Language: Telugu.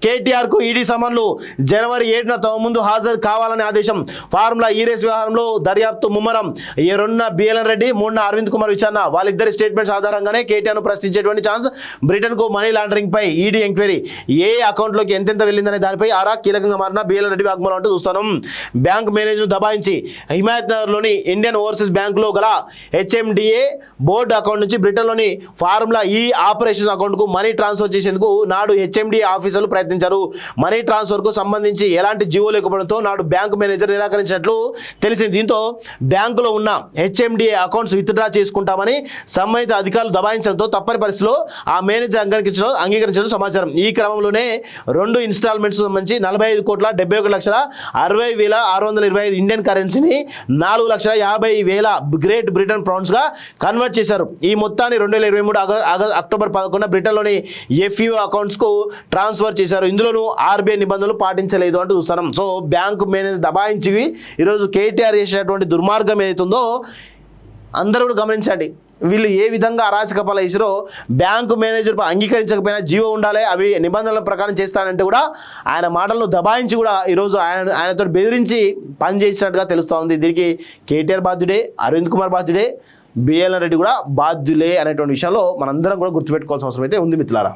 కేటీఆర్ కు ఈడీ సమన్లు జనవరి 7న తమ ముందు హాజరు కావాలని ఆదేశం. ఫార్ములా ఈ రేస్ వ్యవహారంలో దర్యాప్తు ముమ్మరం. 2న బిఎల్ఎన్ రెడ్డి, 3న అరవింద్ కుమార్ విచారణ. వాళ్ళిద్దరి స్టేట్మెంట్స్ ఆధారంగానే కేటీఆర్ ను ప్రశ్నించేటువంటి ఛాన్స్. బ్రిటన్ కు మనీ లాండరింగ్ పై ఈడీ ఎంక్వైరీ. ఏ అకౌంట్ లోకి ఎంతెంత వెళ్ళిందనే దానిపై ఆరా. కీలకంగా మారిన బిఎల్ఎన్ రెడ్డి వాగ్మూలం అంటూ చూస్తాం. బ్యాంక్ మేనేజర్ దబాయించి హిమాయత్ నగర్ లోని ఇండియన్ ఓవర్సీస్ బ్యాంక్ లో గల హెచ్ఎండిఏ బోర్డు అకౌంట్ నుంచి బ్రిటన్ లోని ఫార్ములా ఈ ఆపరేషన్ అకౌంట్ కు మనీ ట్రాన్స్ఫర్ చేసేందుకు నాడు హెచ్ఎండిఏ ఆఫీసర్లు ప్రయత్నించారు. మనీ ట్రాన్స్ఫర్ కు సంబంధించి ఎలాంటి జీవో లేకపోవడంతో నాడు బ్యాంకు మేనేజర్ నిరాకరించినట్లు తెలిసింది. దీంతో బ్యాంకులో ఉన్న హెచ్ఎండిఏ అకౌంట్స్ విత్డ్రా చేసుకుంటామని సంబంధిత అధికారులు దబాయించడంతో తప్పని పరిస్థితిలో ఆ మేనేజర్ అంగీకరించడం సమాచారం. ఈ క్రమంలోనే 2 ఇన్స్టాల్మెంట్స్ సంబంధించి 45,61,60,625 ఇండియన్ కరెన్సీని 4,50,000 గ్రేట్ బ్రిటన్ పౌండ్స్ గా కన్వర్ట్ చేశారు. ఈ మొత్తాన్ని 2023 అక్టోబర్ 11 బ్రిటన్లోని ఎఫ్యూ అకౌంట్స్ కు ట్రాన్స్ఫర్ చేశారు. ఇందులోనూ ఆర్బీఐ నిబంధనలు పాటించలేదు అంటూ చూస్తున్నాం. సో బ్యాంకు మేనేజర్ దబాయించి ఈరోజు కేటీఆర్ చేసేటువంటి దుర్మార్గం ఏదైతుందో అందరూ కూడా గమనించండి. వీళ్ళు ఏ విధంగా అరాచక పాలు వేసారో. బ్యాంకు మేనేజర్ అంగీకరించకపోయినా జీవో ఉండాలి, అవి నిబంధనల ప్రకారం చేస్తానంటే కూడా ఆయన మాటలను దబాయించి కూడా ఈరోజు ఆయనతో బెదిరించి పనిచేసినట్టుగా తెలుస్తూ ఉంది. దీనికి కేటీఆర్ బాధ్యుడే, అరవింద్ కుమార్ బాధ్యుడే, బిఎల్ఎన్ రెడ్డి కూడా బాధ్యులే అనేటువంటి విషయంలో మనందరం కూడా గుర్తుపెట్టుకోవాల్సిన అవసరం అయితే ఉంది మిత్రులారా.